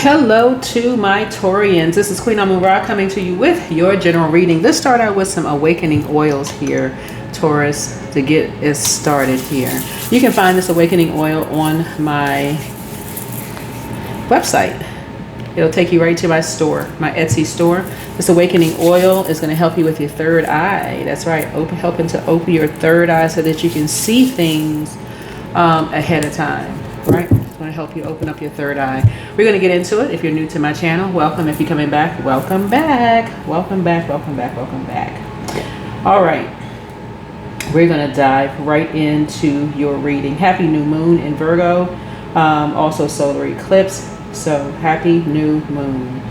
Hello to my Taurians. This is Queen Amura coming to you with your general reading. Let's start out with some awakening oils here, Taurus, to get us started here. You can find this awakening oil on my website. It'll take you right to my store, my Etsy store. This awakening oil is going to help you with your third eye. That's right, helping to open your third eye so that you can see things ahead of time, right? Going to help you open up your third eye. We're going to get into it. If you're new to my channel, welcome. If you're coming back, welcome back. Welcome back, welcome back, welcome back. All right. We're going to dive right into your reading. Happy new moon in Virgo. Also solar eclipse. So happy new moon.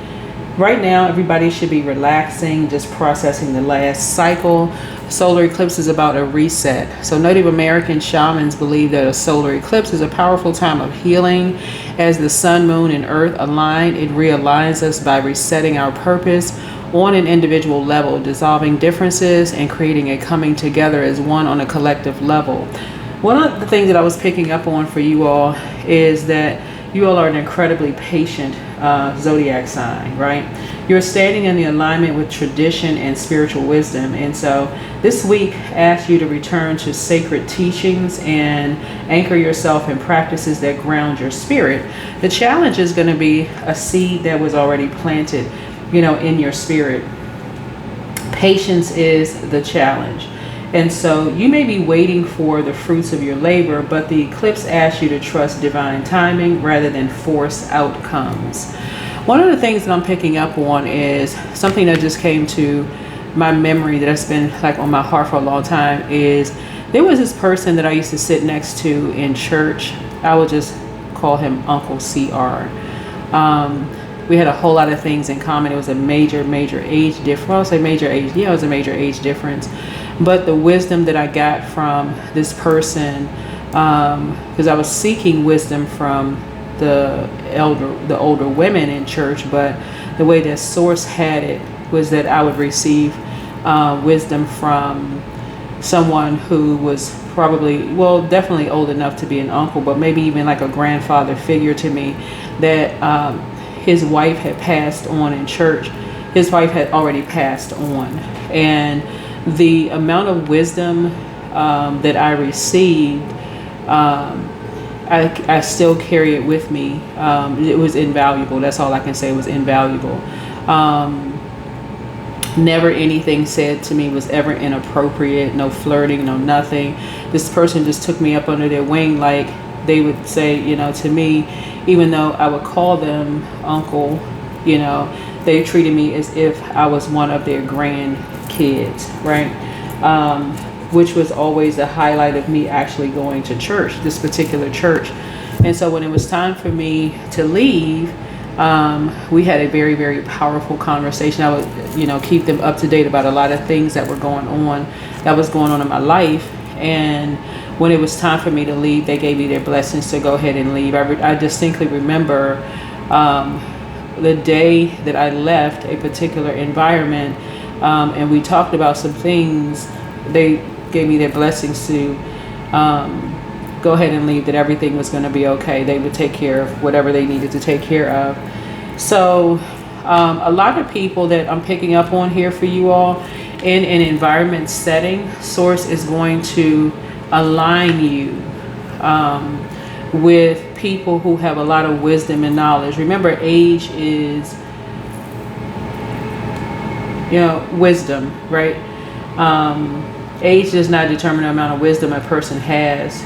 Right now, everybody should be relaxing, just processing the last cycle. Solar eclipse is about a reset. So Native American shamans believe that a solar eclipse is a powerful time of healing. As the sun, moon, and earth align, it realigns us by resetting our purpose on an individual level, dissolving differences and creating a coming together as one on a collective level. One of the things that I was picking up on for you all is that you all are an incredibly patient zodiac sign, right? You're standing in the alignment with tradition and spiritual wisdom. And so this week asks you to return to sacred teachings and anchor yourself in practices that ground your spirit. The challenge is going to be a seed that was already planted, in your spirit. Patience is the challenge. And so you may be waiting for the fruits of your labor, but the eclipse asks you to trust divine timing rather than force outcomes. One of the things that I'm picking up on is something that just came to my memory that's been like on my heart for a long time is there was this person that I used to sit next to in church. I would just call him Uncle CR. We had a whole lot of things in common. It was a major age difference. Well, I'll say major age. Yeah, it was a major age difference. But the wisdom that I got from this person, because I was seeking wisdom from the older women in church, but the way that Source had it was that I would receive wisdom from someone who was definitely old enough to be an uncle, but maybe even like a grandfather figure to me, that his wife had passed on in church. His wife had already passed on, and the amount of wisdom that I received, I still carry it with me. It was invaluable. That's all I can say. It was invaluable. Never anything said to me was ever inappropriate. No flirting, no nothing. This person just took me up under their wing, like they would say, to me, even though I would call them uncle, they treated me as if I was one of their grandkids, right? Which was always the highlight of me actually going to church, this particular church. And so when it was time for me to leave, we had a very, very powerful conversation. I would, keep them up to date about a lot of things that was going on in my life. And when it was time for me to leave, they gave me their blessings to go ahead and leave. I distinctly remember the day that I left a particular environment, and we talked about some things. They gave me their blessings to go ahead and leave, that everything was going to be okay. They would take care of whatever they needed to take care of. So a lot of people that I'm picking up on here for you all, in an environment setting, Source is going to align you with people who have a lot of wisdom and knowledge. Remember, age is, wisdom, right? Age does not determine the amount of wisdom a person has.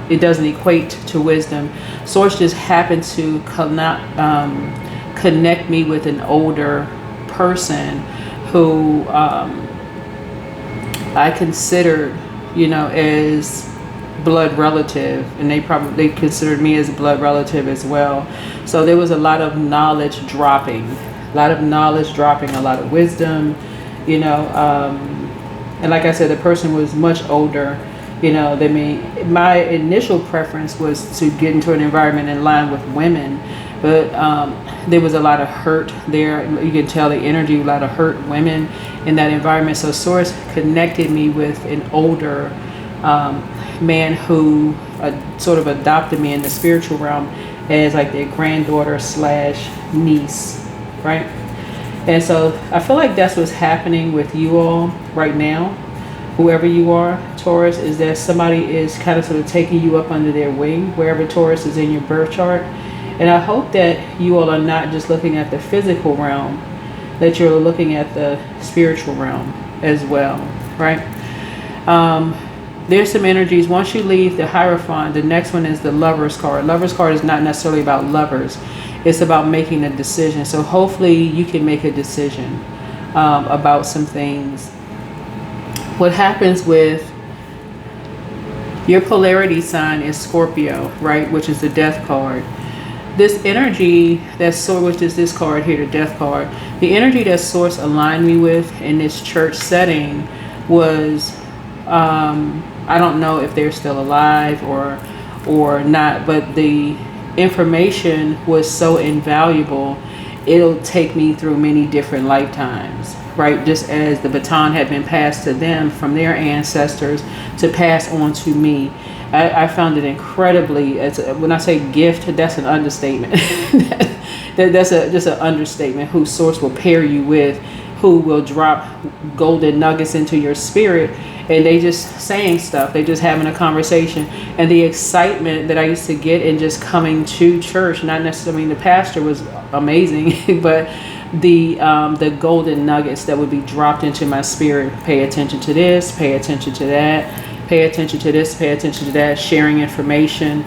It doesn't equate to wisdom. Source just happened to connect me with an older person who I considered, as blood relative, and they considered me as a blood relative as well. So there was a lot of knowledge dropping, a lot of wisdom, and like I said, the person was much older, than me. My initial preference was to get into an environment in line with women, but there was a lot of hurt there. You can tell the energy, a lot of hurt women in that environment. So Source connected me with an older man who sort of adopted me in the spiritual realm as like their granddaughter slash niece, right? And so I feel like that's what's happening with you all right now. Whoever you are, Taurus, is that somebody is kind of sort of taking you up under their wing, wherever Taurus is in your birth chart. And I hope that you all are not just looking at the physical realm, that you're looking at the spiritual realm as well, right? There's some energies. Once you leave the Hierophant, the next one is the Lover's card. Lover's card is not necessarily about lovers. It's about making a decision. So hopefully you can make a decision about some things. What happens with your polarity sign is Scorpio, right? Which is the Death card. This energy that Source, which is this card here, the Death card, the energy that Source aligned me with in this church setting was, I don't know if they're still alive or not, but the information was so invaluable, it'll take me through many different lifetimes, right? Just as the baton had been passed to them from their ancestors to pass on to me. I found it incredibly, when I say gift, that's an understatement. That's just an understatement. Who Source will pair you with, who will drop golden nuggets into your spirit, and they just saying stuff, they just having a conversation. And the excitement that I used to get in just coming to church, not necessarily, I mean, the pastor was amazing, but the golden nuggets that would be dropped into my spirit. Pay attention to this, pay attention to that, pay attention to this, pay attention to that, sharing information,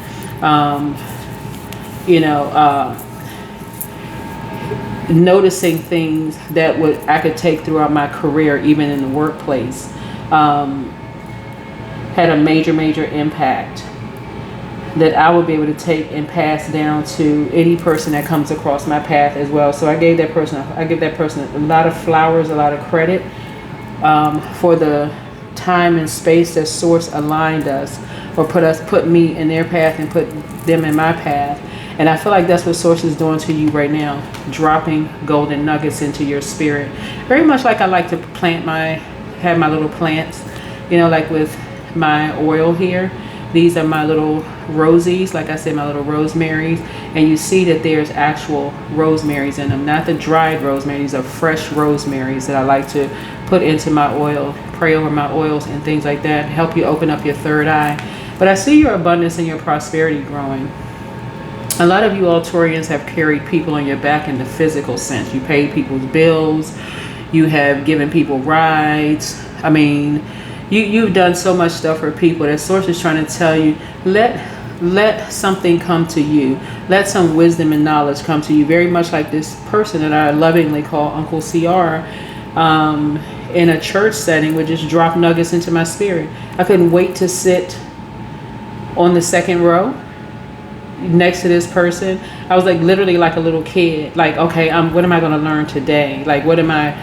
noticing things that I could take throughout my career, even in the workplace, had a major impact that I would be able to take and pass down to any person that comes across my path as well. So I give that person a lot of flowers, a lot of credit for the time and space that Source aligned us, or put me in their path and put them in my path. And I feel like that's what Source is doing to you right now, dropping golden nuggets into your spirit. Very much like I like to have my little plants, like with my oil here. These are my little rosies, like I said, my little rosemaries. And you see that there's actual rosemaries in them, not the dried rosemary. These are fresh rosemaries that I like to put into my oil, pray over my oils and things like that, help you open up your third eye. But I see your abundance and your prosperity growing. A lot of you all Taurians have carried people on your back in the physical sense. You paid people's bills. You have given people rides. I mean, you've done so much stuff for people that Source is trying to tell you, let something come to you. Let some wisdom and knowledge come to you. Very much like this person that I lovingly call Uncle CR, in a church setting, would just drop nuggets into my spirit. I couldn't wait to sit on the second row next to this person. I was like literally like a little kid, like, okay, what am I going to learn today? Like, what am I,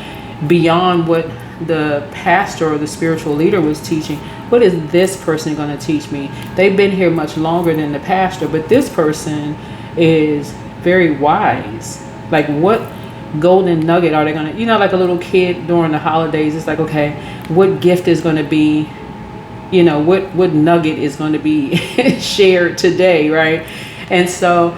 beyond what the pastor or the spiritual leader was teaching, what is this person going to teach me? They've been here much longer than the pastor, but this person is very wise. Like, what golden nugget are they going to, like a little kid during the holidays, it's like, okay, what gift is going to be, what nugget is going to be shared today, right? And so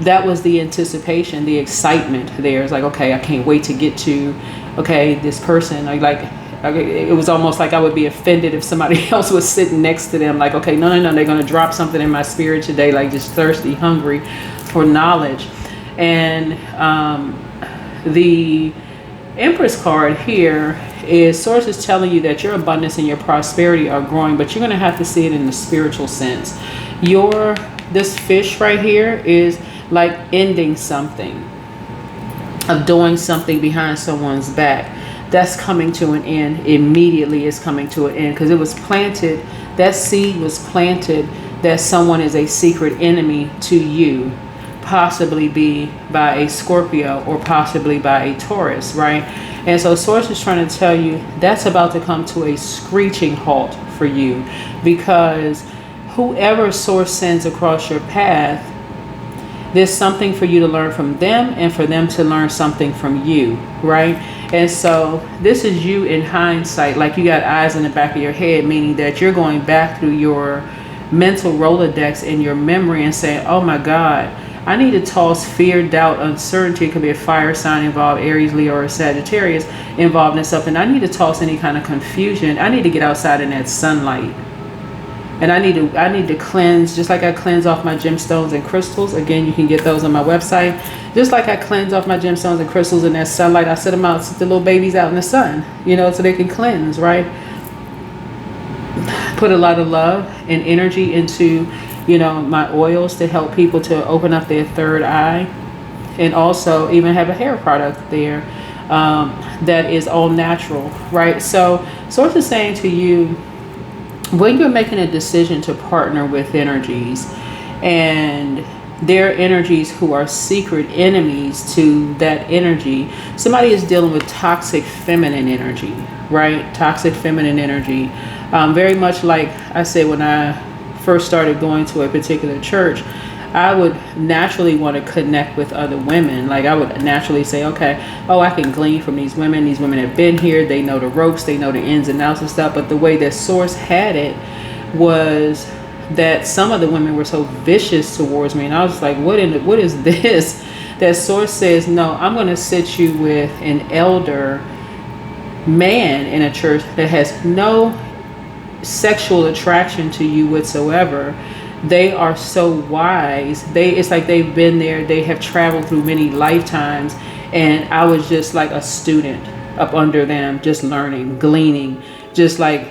that was the anticipation, the excitement there. It's like, okay, I can't wait to get to, okay, this person. It was almost like I would be offended if somebody else was sitting next to them. Like, okay, no, they're going to drop something in my spirit today, like just thirsty, hungry for knowledge. And the Empress card here is Source is telling you that your abundance and your prosperity are growing, but you're going to have to see it in the spiritual sense. This fish right here is like ending something, of doing something behind someone's back. That's coming to an end. Immediately is coming to an end, because it was planted, that seed was planted that someone is a secret enemy to you, possibly be by a Scorpio or possibly by a Taurus, right? And so Source is trying to tell you that's about to come to a screeching halt for you, because whoever Source sends across your path, there's something for you to learn from them and for them to learn something from you, right? And so this is you in hindsight, like you got eyes in the back of your head, meaning that you're going back through your mental Rolodex in your memory and say, oh my God, I need to toss fear, doubt, uncertainty. It could be a fire sign involved, Aries, Leo, or Sagittarius involved in something. I need to toss any kind of confusion. I need to get outside in that sunlight. And I need to cleanse, just like I cleanse off my gemstones and crystals. Again, you can get those on my website. Just like I cleanse off my gemstones and crystals in that sunlight, I set them out, set the little babies out in the sun, you know, so they can cleanse, right? Put a lot of love and energy into, you know, my oils to help people to open up their third eye. And also even have a hair product there that is all natural, right? So Source is saying to you, when you're making a decision to partner with energies, and their energies who are secret enemies to that energy, somebody is dealing with toxic feminine energy, right? Toxic feminine energy. Very much like I said, when I first started going to a particular church, I would naturally want to connect with other women. Like I would naturally say, okay, oh, I can glean from these women. These women have been here. They know the ropes. They know the ins and outs and stuff. But the way that Source had it was that some of the women were so vicious towards me. And I was like, what is this? That Source says, no, I'm going to sit you with an elder man in a church that has no sexual attraction to you whatsoever. They are so wise. It's like they've been there. They have traveled through many lifetimes. And I was just like a student up under them, just learning, gleaning, just like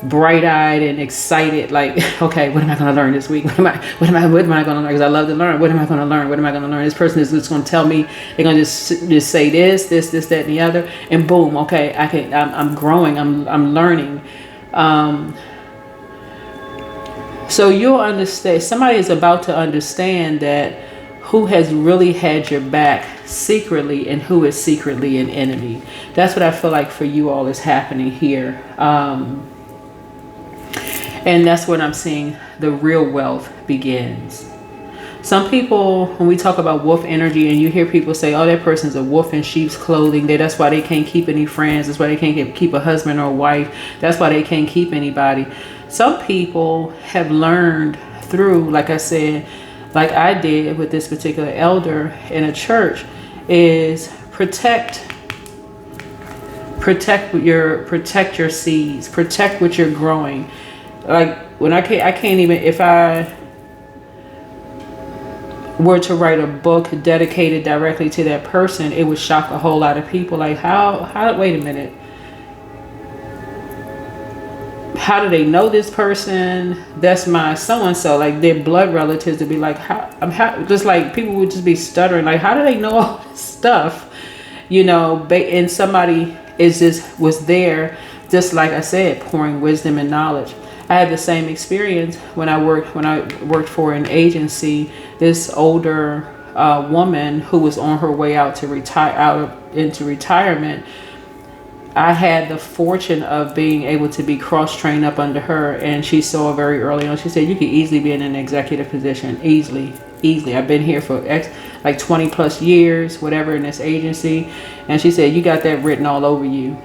bright-eyed and excited. Like, okay, what am I going to learn this week? What am I going to learn? Because I love to learn. What am I going to learn? What am I going to learn? This person is just going to tell me. They're going to just say this, that, and the other, and boom. Okay, I'm growing. I'm learning. So you'll understand, somebody is about to understand that who has really had your back secretly and who is secretly an enemy. That's what I feel like for you all is happening here. And that's when I'm seeing the real wealth begins. Some people, when we talk about wolf energy and you hear people say, oh, that person's a wolf in sheep's clothing, that's why they can't keep any friends. That's why they can't keep a husband or a wife. That's why they can't keep anybody. Some people have learned through, like I said, like I did with this particular elder in a church, is protect your seeds, protect what you're growing. Like when I can't even, if I were to write a book dedicated directly to that person, it would shock a whole lot of people. Like how wait a minute. How do they know this person? That's my so-and-so, like their blood relatives, to be like, just like people would just be stuttering. Like, how do they know all this stuff? You know, and somebody was there, just like I said, pouring wisdom and knowledge. I had the same experience when I worked for an agency. This older woman who was on her way out into retirement. I had the fortune of being able to be cross-trained up under her, and she saw very early on. She said, you could easily be in an executive position, easily. I've been here for like 20 plus years, whatever, in this agency. And she said, you got that written all over you.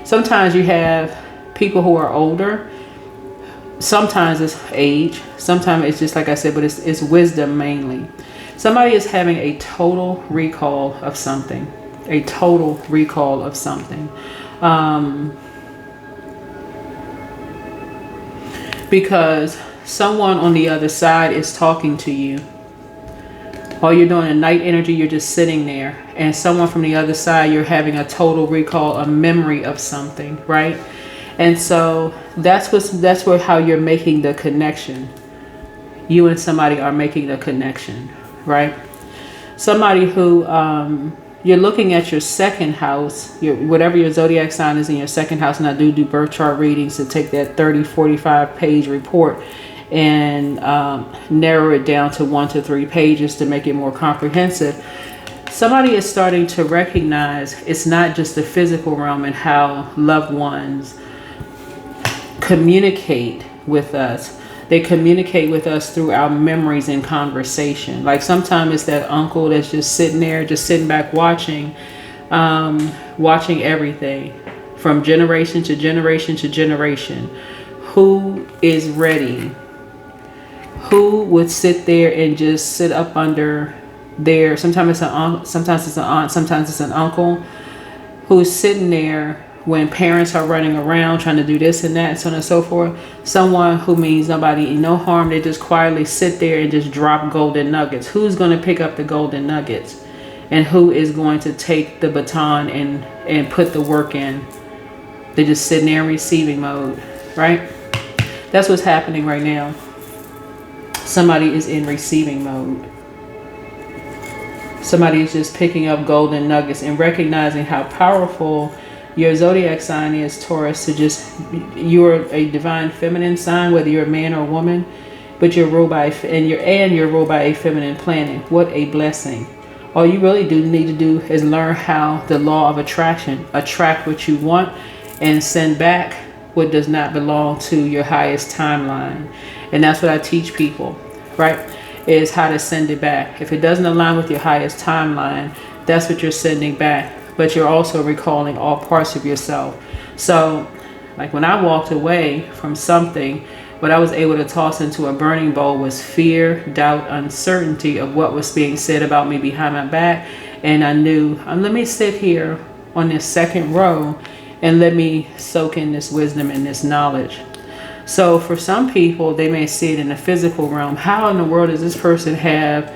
Sometimes you have people who are older. Sometimes it's age. Sometimes it's just like I said, but it's wisdom mainly. Somebody is having a total recall of something. A total recall of something. Because someone on the other side is talking to you. While you're doing a night energy, you're just sitting there, and someone from the other side, you're having a total recall, a memory of something, right? And so that's where how you're making the connection. You and somebody are making the connection, right? Somebody who you're looking at your second house, whatever your zodiac sign is in your second house, and I do birth chart readings to take that 30, 45 page report and narrow it down to 1 to 3 pages to make it more comprehensive. Somebody is starting to recognize it's not just the physical realm and how loved ones communicate with us. They communicate with us through our memories and conversation. Like sometimes it's that uncle that's just sitting there, just sitting back watching everything from generation to generation to generation. Who is ready Who would sit there and just sit up under their, sometimes it's an aunt, sometimes it's an uncle, who's sitting there when parents are running around trying to do this and that and so on and so forth. Someone who means nobody no harm, they just quietly sit there and just drop golden nuggets. Who's going to pick up the golden nuggets? And who is going to take the baton and put the work in? They're just sitting there in receiving mode, right? That's what's happening right now. Somebody is in receiving mode. Somebody is just picking up golden nuggets and recognizing how powerful your zodiac sign is, Taurus. To just, you're a divine feminine sign, whether you're a man or a woman, but you're ruled by you're ruled by a feminine planet. What a blessing! All you really do need to do is learn how the law of attraction, attract what you want and send back what does not belong to your highest timeline. And that's what I teach people, right? Is how to send it back. If it doesn't align with your highest timeline, that's what you're sending back. But you're also recalling all parts of yourself. So like when I walked away from something, what I was able to toss into a burning bowl was fear, doubt, uncertainty of what was being said about me behind my back. And I knew, let me sit here on this second row and let me soak in this wisdom and this knowledge. So for some people, they may see it in the physical realm. How in the world does this person have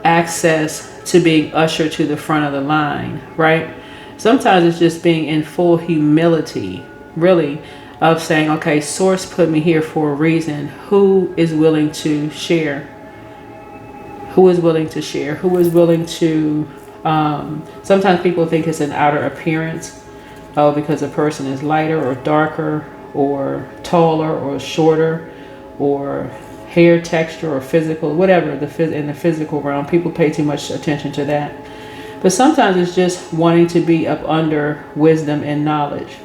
access to being ushered to the front of the line, right? Sometimes it's just being in full humility, really, of saying, okay, source put me here for a reason. Who is willing to share? Who is willing to share? Who is willing to, sometimes people think it's an outer appearance. Oh, because a person is lighter or darker or taller or shorter or hair texture or physical, whatever, in the physical realm. People pay too much attention to that. But sometimes it's just wanting to be up under wisdom and knowledge.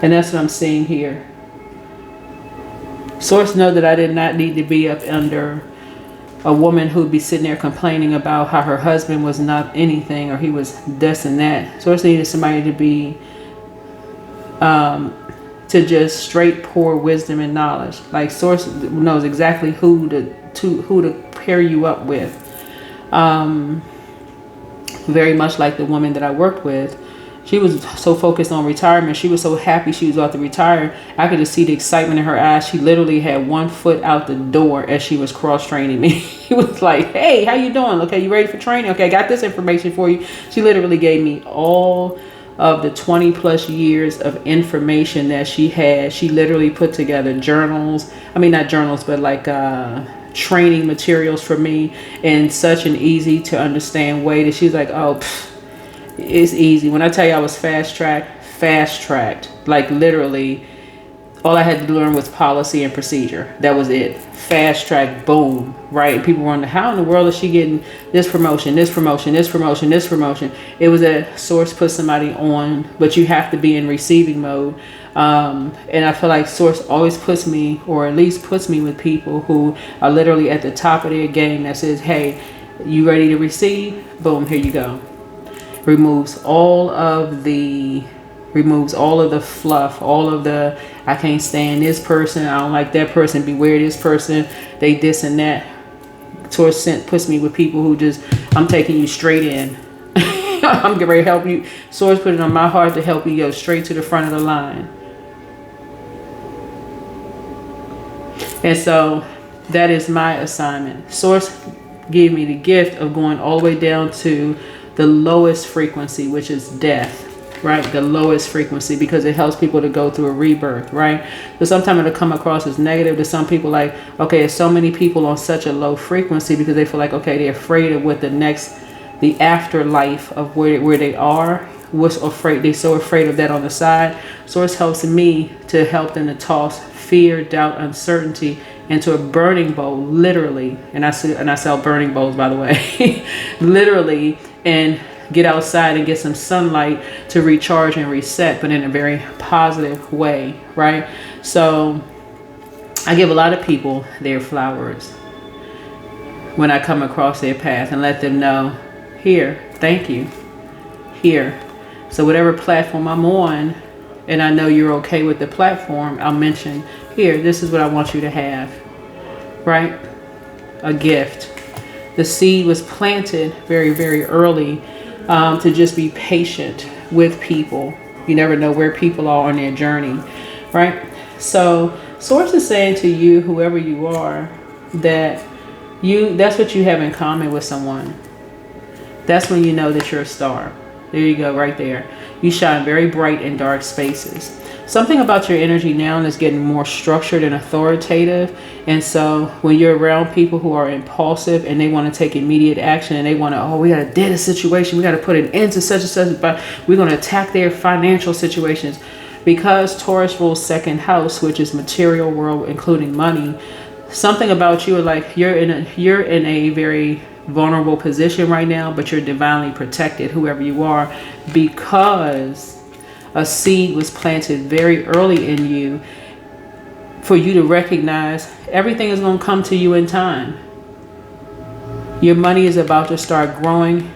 And that's what I'm seeing here. Source know that I did not need to be up under a woman who'd be sitting there complaining about how her husband was not anything or he was this and that. Source needed somebody to be to just straight pour wisdom and knowledge. Like Source knows exactly who to pair you up with. Very much like the woman that I worked with. She was so focused on retirement. She was so happy she was about to retire. I could just see the excitement in her eyes. She literally had one foot out the door as she was cross-training me. She was like, hey, how you doing? Okay, you ready for training? Okay, I got this information for you. She literally gave me all of the 20 plus years of information that she had. She literally put together journals. I mean, not journals, but like training materials for me in such an easy to understand way that she's like, oh, it's easy. When I tell you I was fast tracked, like literally all I had to learn was policy and procedure. That was it. Fast track, boom, right? And people wonder, how in the world is she getting this promotion, this promotion, this promotion, this promotion? It was a Source put somebody on, but you have to be in receiving mode. And I feel like Source always puts me, or at least puts me with people who are literally at the top of their game that says, hey, you ready to receive? Boom, here you go. Removes all of the fluff, all of the, I can't stand this person, I don't like that person, beware this person, they this and that. Source puts me with people who just, I'm taking you straight in. I'm getting ready to help you. Source put it on my heart to help you go straight to the front of the line. And so that is my assignment. Source gave me the gift of going all the way down to the lowest frequency, which is death, right? The lowest frequency, because it helps people to go through a rebirth, right? So sometimes it'll come across as negative to some people, like, okay, there's so many people on such a low frequency because they feel like, okay, they're afraid of what the afterlife of where they are. They're so afraid of that on the side. Source helps me to help them to toss fear, doubt, uncertainty into a burning bowl, literally. And I sell burning bowls, by the way, literally, and get outside and get some sunlight to recharge and reset, but in a very positive way, right? So I give a lot of people their flowers when I come across their path and let them know, here, thank you, here. So whatever platform I'm on, and I know you're okay with the platform, I'll mention here, this is what I want you to have, right? A gift. The seed was planted very, very early to just be patient with people. You never know where people are on their journey, right? So Source is saying to you, whoever you are, that that's what you have in common with someone. That's when you know that you're a star. There you go, right there. You shine very bright in dark spaces. Something about your energy now is getting more structured and authoritative. And so when you're around people who are impulsive and they want to take immediate action and they want to, oh, we got to dead a situation. We got to put an end to such and such, but we're going to attack their financial situations. Because Taurus rules second house, which is material world, including money, something about you, like you're in a very vulnerable position right now, but you're divinely protected, whoever you are, because a seed was planted very early in you for you to recognize everything is going to come to you in time. Your money is about to start growing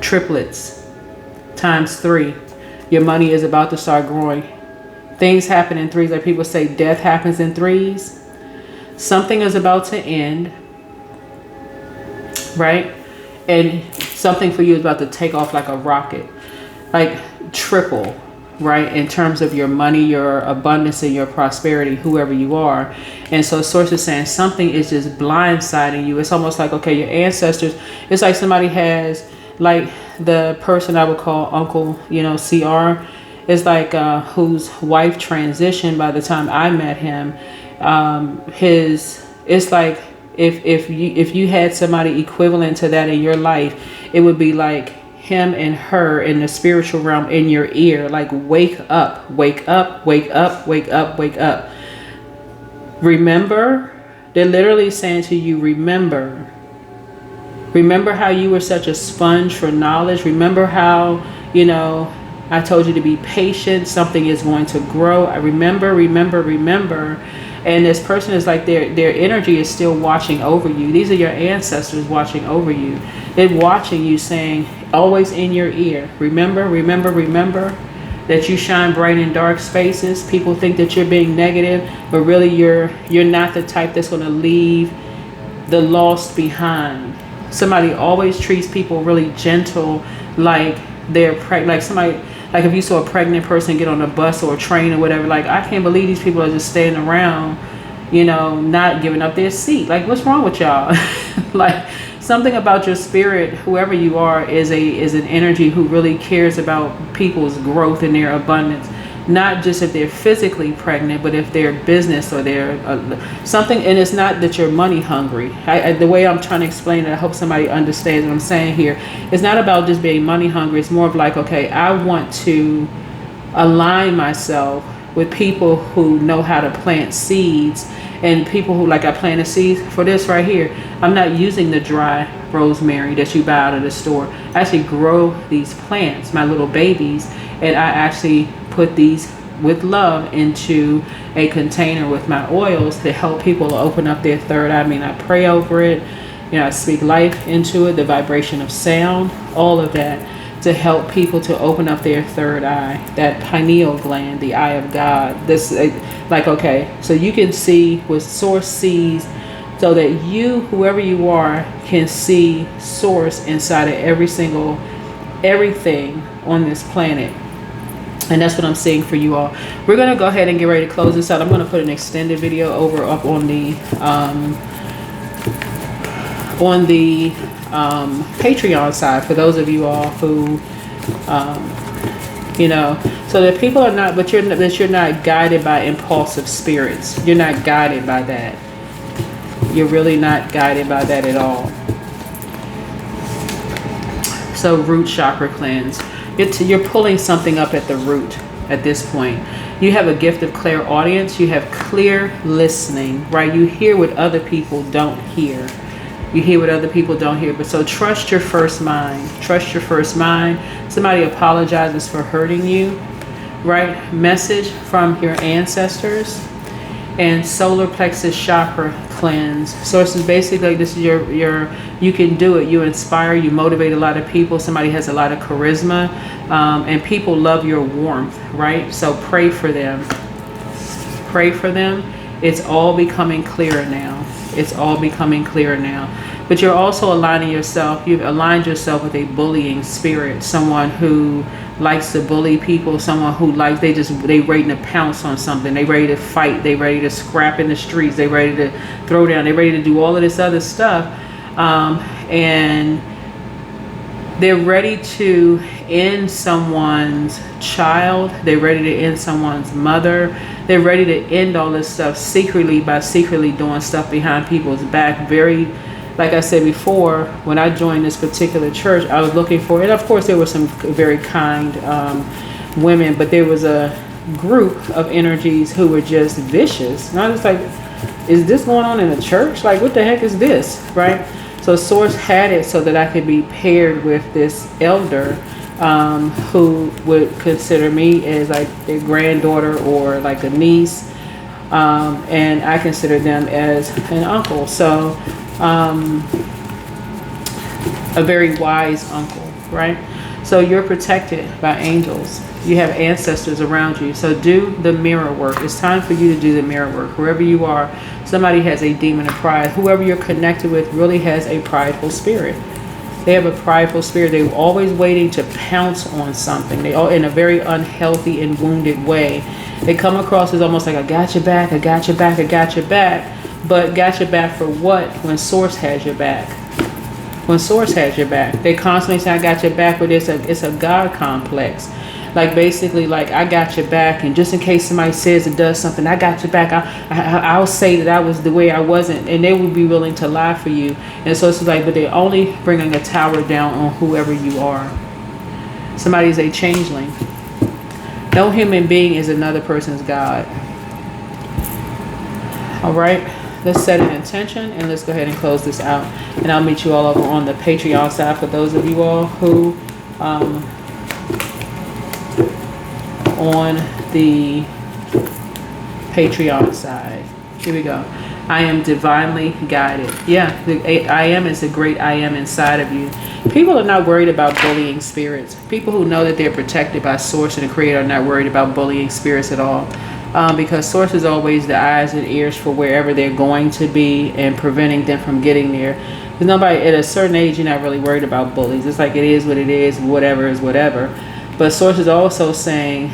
triplets times 3. Your money is about to start growing. Things happen in 3s. Like people say, death happens in 3s. Something is about to end, right? And something for you is about to take off like a rocket, like triple, right? In terms of your money, your abundance, and your prosperity, whoever you are. And so Source is saying something is just blindsiding you. It's almost like, okay, your ancestors, it's like somebody has, like the person I would call Uncle, CR, is like whose wife transitioned by the time I met him. It's like if you had somebody equivalent to that in your life, it would be like him and her in the spiritual realm in your ear, like wake up, wake up, wake up, wake up, wake up. Remember, they're literally saying to you, remember how you were such a sponge for knowledge. Remember how, I told you to be patient. Something is going to grow. I remember. And this person is like their energy is still watching over you. These are your ancestors watching over you. They're watching you, saying, always in your ear, remember that you shine bright in dark spaces. People think that you're being negative, but really you're not the type that's going to leave the lost behind. Somebody always treats people really gentle, like they're like somebody, like if you saw a pregnant person get on a bus or a train or whatever, like I can't believe these people are just standing around, not giving up their seat. Like, what's wrong with y'all? Like, something about your spirit, whoever you are, is an energy who really cares about people's growth and their abundance. Not just if they're physically pregnant, but if they're business or they're something. And it's not that you're money hungry. The way I'm trying to explain it, I hope somebody understands what I'm saying here. It's not about just being money hungry. It's more of like, okay, I want to align myself with people who know how to plant seeds, and people who, like, I planted seeds for this right here. I'm not using the dry rosemary that you buy out of the store. I actually grow these plants, my little babies, and I actually put these with love into a container with my oils to help people to open up their third eye. I mean, I pray over it, I speak life into it, the vibration of sound, all of that, to help people to open up their third eye, that pineal gland, the eye of God. This, like, okay, so you can see what Source sees, so that you, whoever you are, can see Source inside of everything on this planet. And that's what I'm seeing for you all. We're going to go ahead and get ready to close this out. I'm going to put an extended video up on the Patreon side for those of you all who, so that people are not, but you're not guided by impulsive spirits. You're not guided by that. You're really not guided by that at all. So root chakra cleanse. You're pulling something up at the root at this point. You have a gift of clairaudience. You have clear listening, right? You hear what other people don't hear. You hear what other people don't hear. But so trust your first mind. Trust your first mind. Somebody apologizes for hurting you, right? Message from your ancestors. And solar plexus chakra cleanse. So it's basically, this is you can do it. You inspire, you motivate a lot of people. Somebody has a lot of charisma, and people love your warmth, right? So pray for them. pray for them, it's all becoming clearer now. It's all becoming clearer now. But you're also aligning yourself. You've aligned yourself with a bullying spirit, someone who likes to bully people, someone who likes, they ready to pounce on something, they ready to fight, they ready to scrap in the streets, they ready to throw down, they ready to do all of this other stuff, and they're ready to end someone's child, they're ready to end someone's mother, they're ready to end all this stuff secretly by secretly doing stuff behind people's back. Very, like I said before, when I joined this particular church, I was looking for, and of course there were some very kind women, but there was a group of energies who were just vicious. And I was like, is this going on in a church? Like, what the heck is this, right? So Source had it so that I could be paired with this elder who would consider me as like their granddaughter or like a niece, and I consider them as an uncle. So a very wise uncle, right? So you're protected by angels. You have ancestors around you. So do the mirror work. It's time for you to do the mirror work. Wherever you are, somebody has a demon of pride. Whoever you're connected with really has a prideful spirit. They have a prideful spirit. They're always waiting to pounce on something. They all in a very unhealthy and wounded way. They come across as almost like, I got your back, I got your back, I got your back. But got your back for what when Source has your back? When Source has your back. They constantly say, I got your back, but it's a God complex. Like basically like, I got your back, and just in case somebody says it does something, I got your back. I'll say that I was the way I wasn't, and they would be willing to lie for you. And so it's like, but they're only bringing a tower down on whoever you are. Somebody's a changeling. No human being is another person's God. All right. Let's set an intention and let's go ahead and close this out. And I'll meet you all over on the Patreon side for those of you all who on the Patreon side. Here we go. I am divinely guided. Yeah, the I am is the great I am inside of you. People are not worried about bullying spirits. People who know that they're protected by Source and the Creator are not worried about bullying spirits at all. Because Source is always the eyes and ears for wherever they're going to be and preventing them from getting there. Because nobody, at a certain age, you're not really worried about bullies. It's like it is what it is, whatever is whatever. But Source is also saying,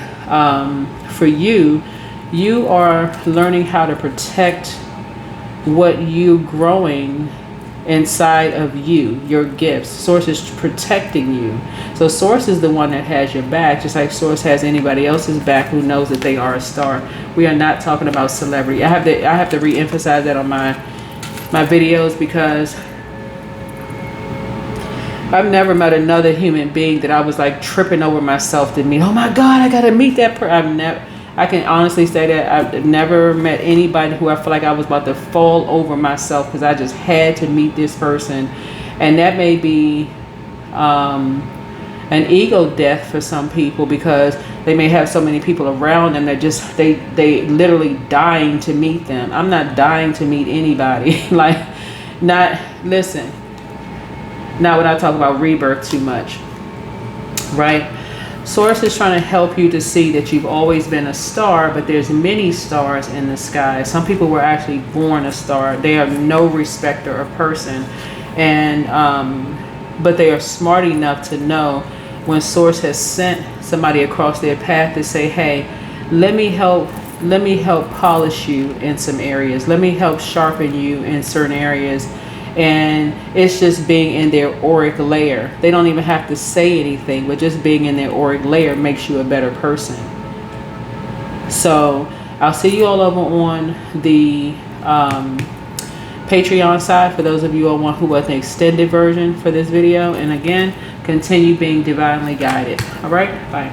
for you, you are learning how to protect what you growing inside of you, your gifts. Source is protecting you. So Source is the one that has your back, just like Source has anybody else's back who knows that they are a star. We are not talking about celebrity. I have to re-emphasize that on my videos, because I've never met another human being that I was like tripping over myself to meet. Oh my God, I gotta meet that person. I can honestly say that I've never met anybody who I feel like I was about to fall over myself because I just had to meet this person. And that may be an ego death for some people, because they may have so many people around them that just they literally dying to meet them. I'm not dying to meet anybody. Like, not, listen, not when I talk about rebirth too much, right? Source is trying to help you to see that you've always been a star, but there's many stars in the sky. Some people were actually born a star. They are no respecter of person, and but they are smart enough to know when Source has sent somebody across their path to say, hey, let me help polish you in some areas. Let me help sharpen you in certain areas. And it's just being in their auric layer. They don't even have to say anything, but just being in their auric layer makes you a better person. So I'll see you all over on the Patreon side for those of you who want the extended version for this video. And again, continue being divinely guided. All right, bye.